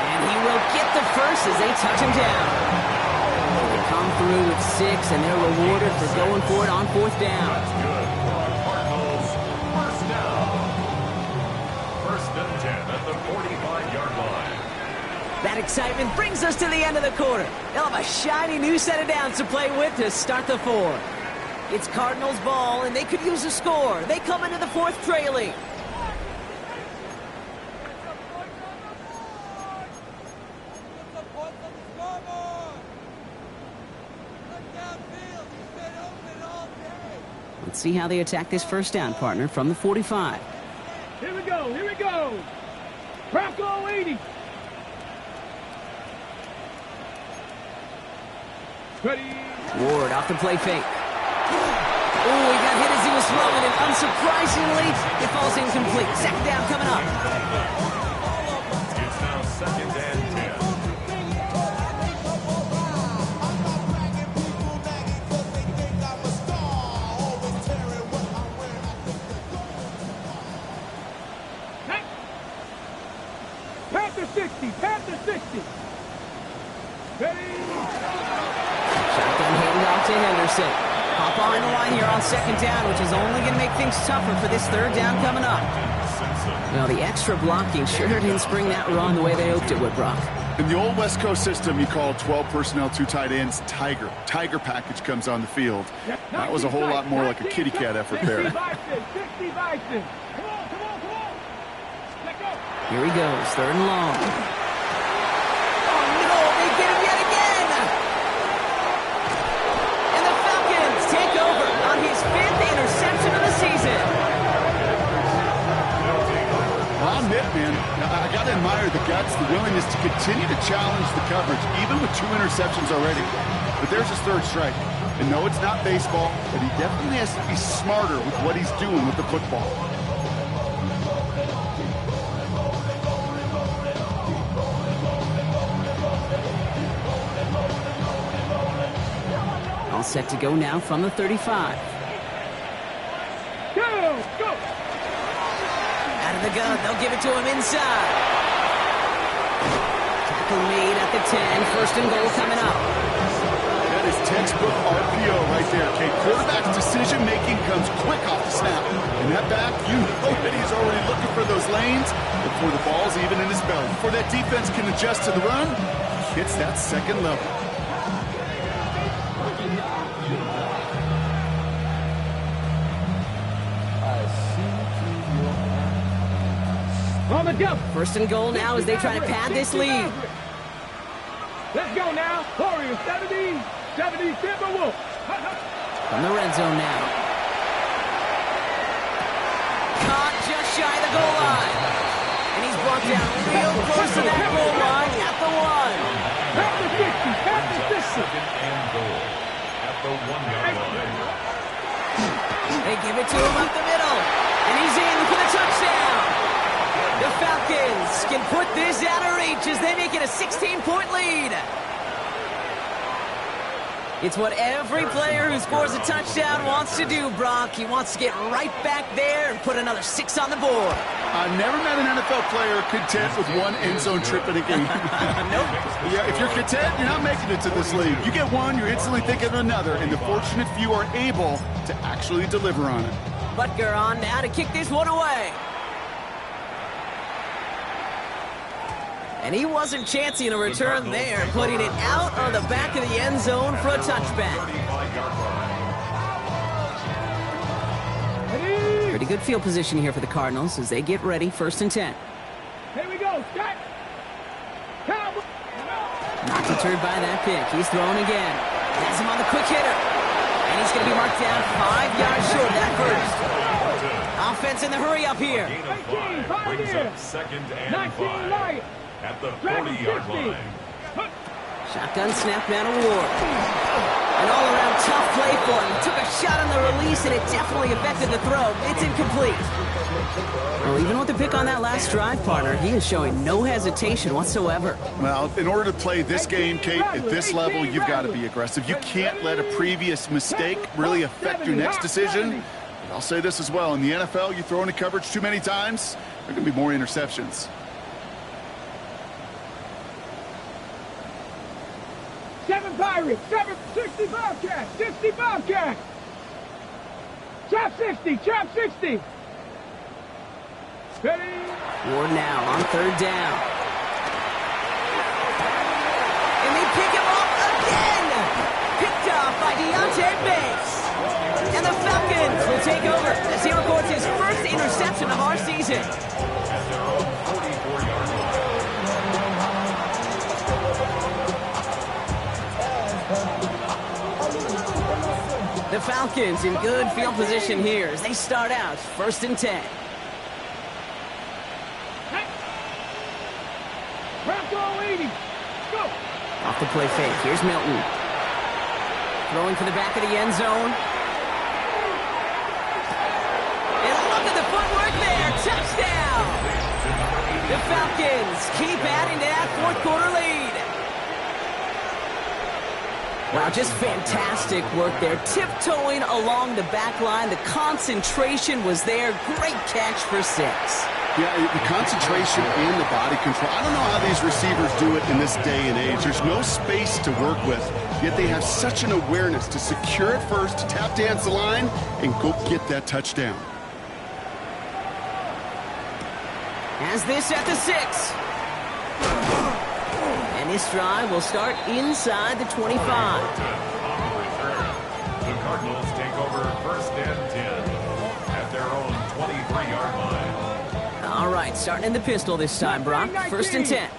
And he will get the first as they touch him down. They come through with 6, and they're rewarded for going for it on fourth down. That's good. Cardinals, first down. First and 10 at the 45-yard line. That excitement brings us to the end of the quarter. They'll have a shiny new set of downs to play with to start the fourth. It's Cardinals ball, and they could use a score. They come into the fourth trailing. Let's see how they attack this first down, partner, from the 45. Here we go, here we go. Bronco 80. Ready. Ward off the play fake. Oh, he got hit as he was throwing, and unsurprisingly, it falls incomplete. Second down coming up. It's now 2nd and 10. Panther 60. Panther 60. Ready. Shotgun handoff to Henderson. Hop on the line here on 2nd down, which is only going to make things tougher for this 3rd down coming up. Well, the extra blocking sure didn't spring that run the way they hoped it would, Brock. In the old West Coast system, you call 12 personnel, 2 tight ends, Tiger. Tiger package comes on the field. That was a whole lot more like a kitty cat effort there. 60 Bison. 60 Bison. Come on, come on, come on. Let go. Here he goes, 3rd and long. Oh, no, they get him yet again! And the Falcons take over on his 5th interception of the season. Well, I'll admit, man, I got to admire the guts, the willingness to continue to challenge the coverage, even with 2 interceptions already. But there's his 3rd strike. And no, it's not baseball, but he definitely has to be smarter with what he's doing with the football. All set to go now from the 35. Go, go. Out of the gun, they'll give it to him inside. Tackle made at the 10, 1st and goal coming up. That is textbook RPO right there, Kate. Quarterback's decision-making comes quick off the snap. And that back, you know that he's already looking for those lanes before the ball's even in his belly. Before that defense can adjust to the run, he hits that 2nd level. On the jump. 1st and goal now as they try to pad this lead. Let's go now. Warriors 70. 70 Timberwolves. From the red zone now. Caught just shy of the goal line. And he's brought down real close to that goal line at the 1. Panther 60. Panther 60. 2nd and goal at the 1-yard line. They give it to him up the middle. And he's in for the touchdown. The Falcons can put this out of reach as they make it a 16-point lead. It's what every player who scores a touchdown wants to do, Brock. He wants to get right back there and put another 6 on the board. I've never met an NFL player content with 1 end zone trip in a game. Nope. Yeah, if you're content, you're not making it to this league. You get 1, you're instantly thinking of another, and the fortunate few are able to actually deliver on it. Butker on now to kick this one away. And he wasn't chancing a return there, putting it out on the back of the end zone for a touchback. 35-yard line. Pretty good field position here for the Cardinals as they get ready, 1st and 10. Here we go. Scott. Cowboy. Not deterred by that pick. He's throwing again. Has him on the quick hitter. And he's going to be marked down 5 yards short of that first. Offense in the hurry up here. Gain of 5 brings up 2nd and 19 Lions. 5 at the 40-yard line. Shotgun snap down to Ward. An all-around tough play for him. Took a shot on the release, and it definitely affected the throw. It's incomplete. Well, even with the pick on that last drive, partner, he is showing no hesitation whatsoever. Well, in order to play this game, Kate, at this level, you've got to be aggressive. You can't let a previous mistake really affect your next decision. But I'll say this as well. In the NFL, you throw into coverage too many times, there are going to be more interceptions. 7 Pirates. 7 60 Bobcats. 60 Bobcats. Trap 60. Trap 60. Ready. Ward now on 3rd down. And they pick him off again. Picked off by Deontay Banks. And the Falcons will take over as he records his 1st interception of our season. At their own 44-yard line. The Falcons in good field position here as they start out 1st and 10. Bronco 80. Go. Off the play fake. Here's Milton. Throwing for the back of the end zone. And look at the footwork there. Touchdown. The Falcons keep adding to that fourth quarter lead. Wow, just fantastic work there. Tiptoeing along the back line. The concentration was there. Great catch for 6. Yeah, the concentration and the body control. I don't know how these receivers do it in this day and age. There's no space to work with, yet they have such an awareness to secure it first, to tap dance the line, and go get that touchdown. As this at the 6. And this drive will start inside the 25. On the return, the Cardinals take over first and 10 at their own 23-yard line. All right, starting in the pistol this time, Brock. First and 10.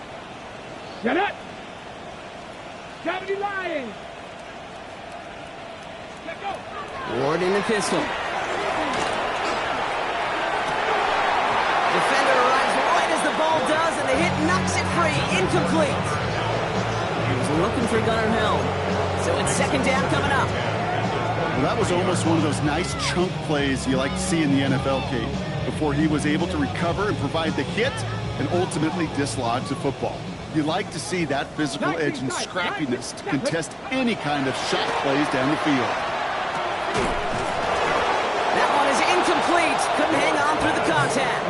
Get up. 70 Lions. Let go. Ward in the pistol. Defender arrives right as the ball does, and the hit knocks it free. Incomplete. He was looking for Gunnar Helm. So it's second down coming up. Well, that was almost one of those nice chunk plays you like to see in the NFL, Kate, before he was able to recover and provide the hit and ultimately dislodge the football. You like to see that physical edge and scrappiness to contest any kind of shot plays down the field. That one is incomplete. Couldn't hang on through the contact.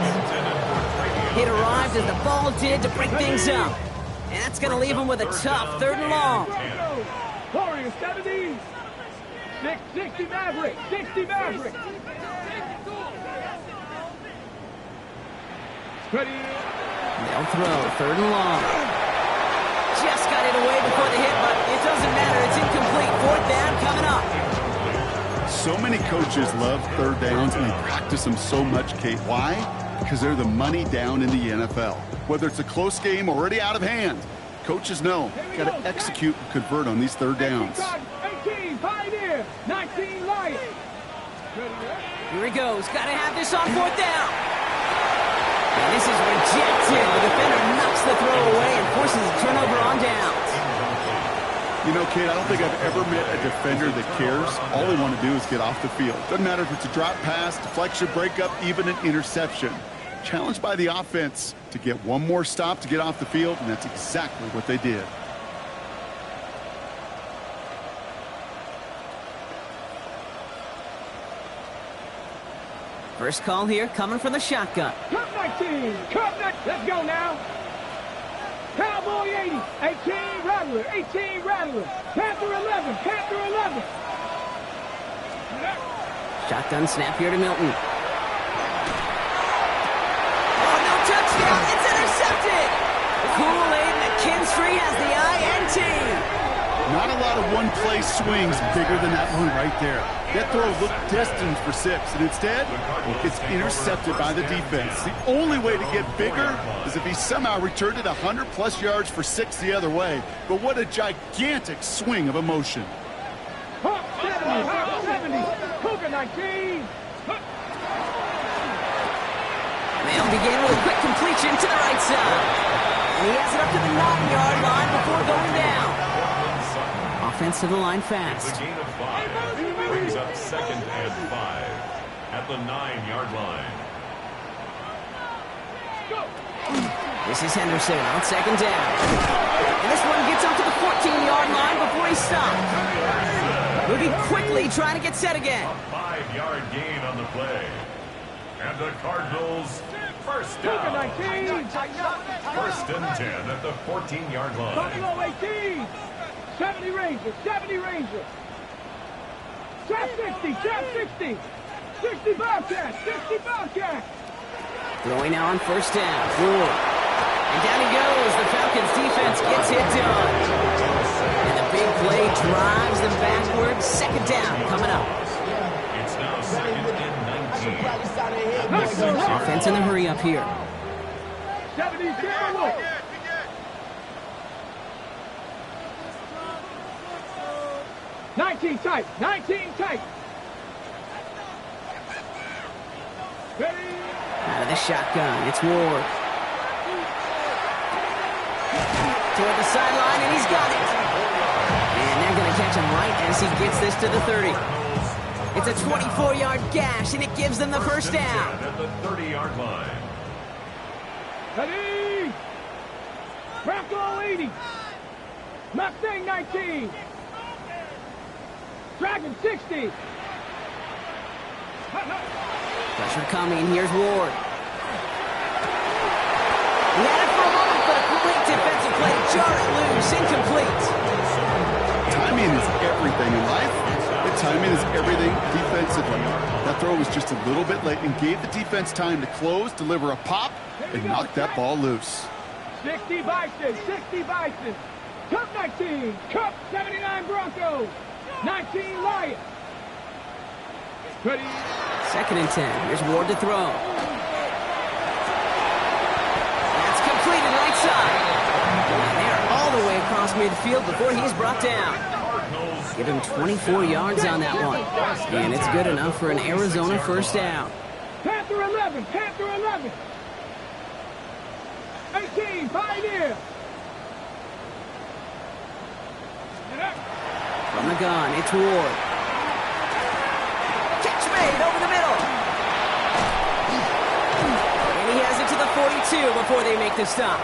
It arrived as the ball did to break things up. And that's going to leave him with a tough 3rd and long. Warriors 70. 60 Maverick. 60 Maverick. Ready. They'll throw 3rd and long. Just got it away before the hit, but it doesn't matter. It's incomplete. 4th down coming up. So many coaches love 3rd downs, and they practice them so much, Kate. Why? Because they're the money down in the NFL. Whether it's a close game already out of hand, coaches know got to execute and convert on these 3rd downs. 18 Pioneer. 19 Lions. Here he goes. Got to have this on 4th down. And this is rejected. The defender knocks the throw away and forces a turnover on downs. You know, Kate, I don't think I've ever met a defender that cares. All they want to do is get off the field. Doesn't matter if it's a drop pass, deflection, breakup, even an interception. Challenged by the offense to get one more stop to get off the field, and that's exactly what they did. First call here coming from the shotgun. Cup 19. Cup 19. Let's go now. Cowboy 80. 18 Rattler. 18 Rattler. Panther 11. Panther 11. Shotgun snap here to Milton. Oh, no touchdown. It's intercepted. Kool-Aid McKinstry has the INT. Not a lot of one-play swings bigger than that one right there. That throw looked destined for 6, and instead, it's intercepted by the defense. The only way to get bigger is if he somehow returned it 100-plus yards for 6 the other way. But what a gigantic swing of emotion. Hawk 70. Hawk 70. Cougar 19. They'll begin with a quick completion to the right side. And he has it up to the 9-yard line before going down. Offense to the line fast. The gain of 5 brings up 2nd and 5 at the 9-yard line. This is Henderson on 2nd down. And this one gets up to the 14-yard line before he stopped. Moving quickly, trying to get set again. A 5-yard gain on the play. And the Cardinals first down. 1st and 10 at the 14-yard line. Buffalo 18. 70 Rangers. 70 Rangers. Trap 60. Trap 60. 60 Bobcats. 60 Bobcats. Throwing now on 1st down. Ward. And down he goes. The Falcons defense gets it done. And the big play drives them backwards. 2nd down coming up. It's now 2nd and 19. Offense in the hurry up here. 70 Timberwolves. 19 tight. 19 tight. Ready. Out of the shotgun, it's Ward. Toward the sideline, and he's got it. And they're going to catch catch him right as he gets this to the 30. It's a 24-yard gash, and it gives them the first down. At the 30-yard line. Ready! Bronco 80. Mustang 19. Dragon 60. Pressure coming. Here's Ward. He had it for a moment, but a quick defensive play to jar it loose. Incomplete. Timing is everything in life. And timing is everything defensively. That throw was just a little bit late and gave the defense time to close, deliver a pop, and knock that ball loose. 60 Bison. 60 Bison. Cup 19. Cup 79 Broncos. 19 Lions. Ready? 2nd and 10. Here's Ward to throw. That's completed right side. They're all the way across midfield before he's brought down. Give him 24 yards on that one. And it's good enough for an Arizona first down. Panther 11. Panther 11. 18 Pioneer. From the gun, it's Ward. Catch made over the middle. And he has it to the 42 before they make the stop.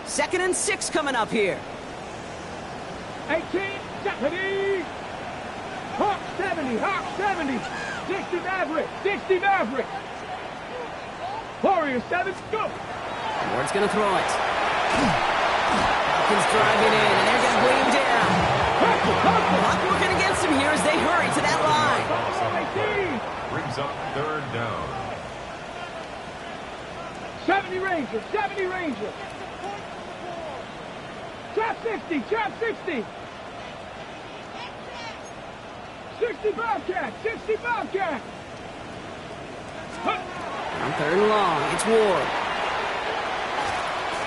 Second and 6 coming up here. 18 Deputy. Hawk 70. Hawk 70. 60 Maverick. 60 Maverick. Warrior 7, go! Ward's going to throw it. Falcons driving in, and they're going to bring him down. Clock working against him here as they hurry to that line. Brings up 3rd down. 70 Rangers, 70 Rangers. Trap 60, trap 60. 60 Bobcat, 60 Bobcat. On 3rd and long, it's Ward.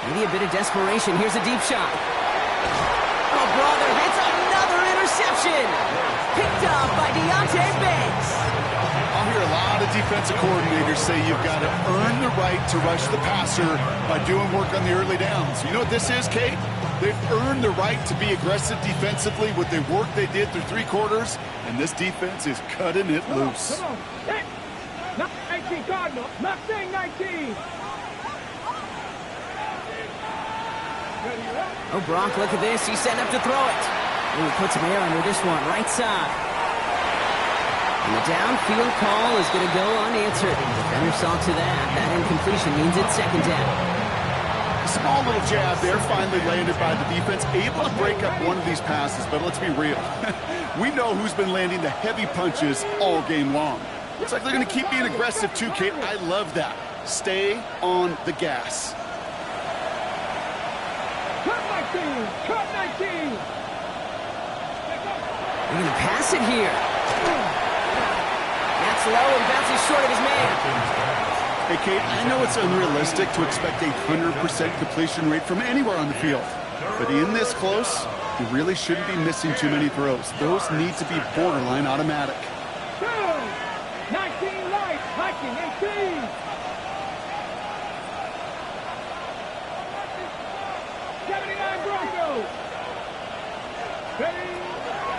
Maybe a bit of desperation. Here's a deep shot. Oh, brother, it's another interception. Picked up by Deontay Banks. I'll hear a lot of defensive coordinators say you've got to earn the right to rush the passer by doing work on the early downs. You know what this is, Kate? They've earned the right to be aggressive defensively with the work they did through 3 quarters, and this defense is cutting it loose. Come on, hey. 19 Cardinals, Mustang 19. Oh, Brock, look at this. He's set up to throw it. Ooh, puts him air under this one, right side. And the downfield call is going to go unanswered. The defender saw to that. That incompletion means it's 2nd down. Small little jab there, finally landed by the defense. Able to break up one of these passes, but let's be real. We know who's been landing the heavy punches all game long. Looks like they're going to keep being aggressive too, Kate. I love that. Stay on the gas. Cut 19, cut 19. They're going to pass it here. That's low and bounces short of his man. Hey, Kate, I know it's unrealistic to expect a 100% completion rate from anywhere on the field. But in this close, you really shouldn't be missing too many throws. Those need to be borderline automatic. 19 light, Viking 18. 79 Broncos.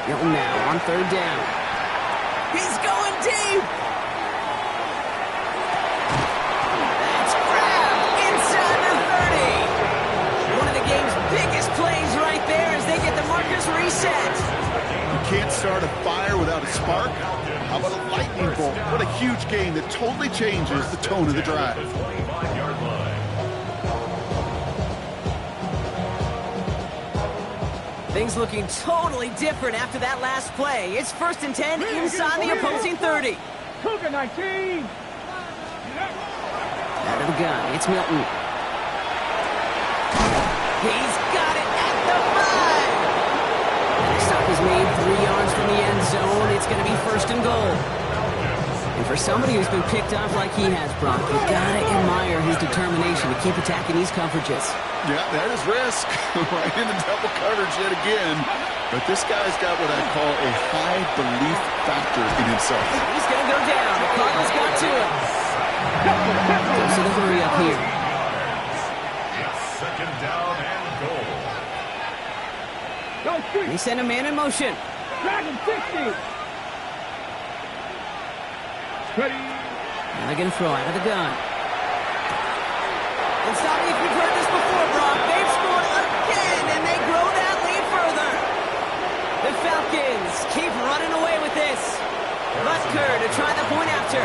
Hilton now on 3rd down. He's going deep. That's grabbed inside the 30. One of the game's biggest plays right there as they get the markers reset. You can't start a fire without a spark. How about a lightning bolt? What a huge game that totally changes the tone of the drive. Things looking totally different after that last play. It's 1st and 10 inside the opposing 30. Cougar 19. Out of the gun, it's Milton. He's got it at the 5. The stop is made 3 yards from the end zone. It's going to be 1st and goal. And for somebody who's been picked off like he has, Brock, you've got to admire his determination to keep attacking these coverages. Yeah, that is risk. Right in the double coverage yet again. But this guy's got what I call a high belief factor in himself. He's going to go down. The Cardinals got to him. Goes to the hurry up here. second down and goal. Go street. They send a man in motion. Dragon 60. Ready. Now they're going to throw out of the gun. And stop me if you've heard this before, Brock. They've scored again, and they grow that lead further. The Falcons keep running away with this. Butker to try the point after.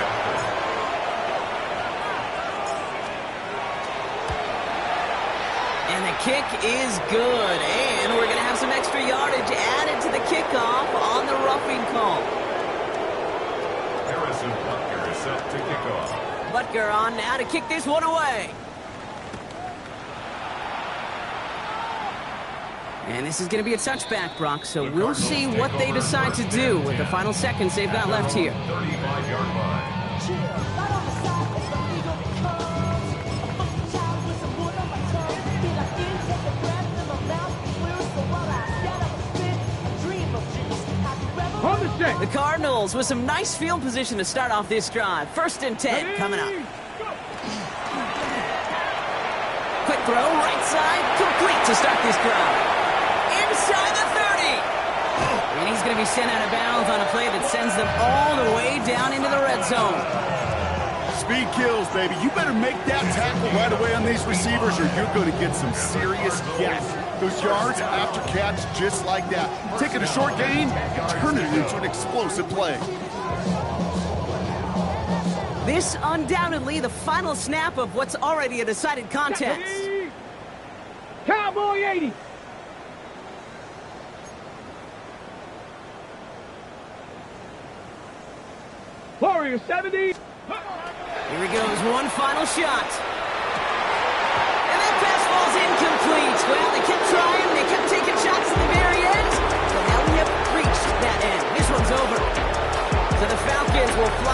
And the kick is good. And we're going to have some extra yardage added to the kickoff on the roughing call. Harrison Butker is set to kick off. Butker on now to kick this one away. And this is going to be a touchback, Brock, so we'll see what they decide to do with the final seconds they've got left here. 35-yard line. On the set. The Cardinals with some nice field position to start off this drive. 1st and 10 coming up. Quick throw, right side, complete to start this drive. Inside the 30. And he's going to be sent out of bounds on a play that sends them all the way down into the red zone. Speed kills, baby. You better make that tackle right away on these receivers or you're going to get some serious gas. Those yards after catch just like that. Taking a short gain, turning it into an explosive play. This undoubtedly the final snap of what's already a decided contest. Cowboy 80. Warrior 70. Here he goes, one final shot. And that pass falls incomplete. Well, they kept trying, they kept taking shots at the very end, but now we have reached that end. This one's over. So the Falcons will fly.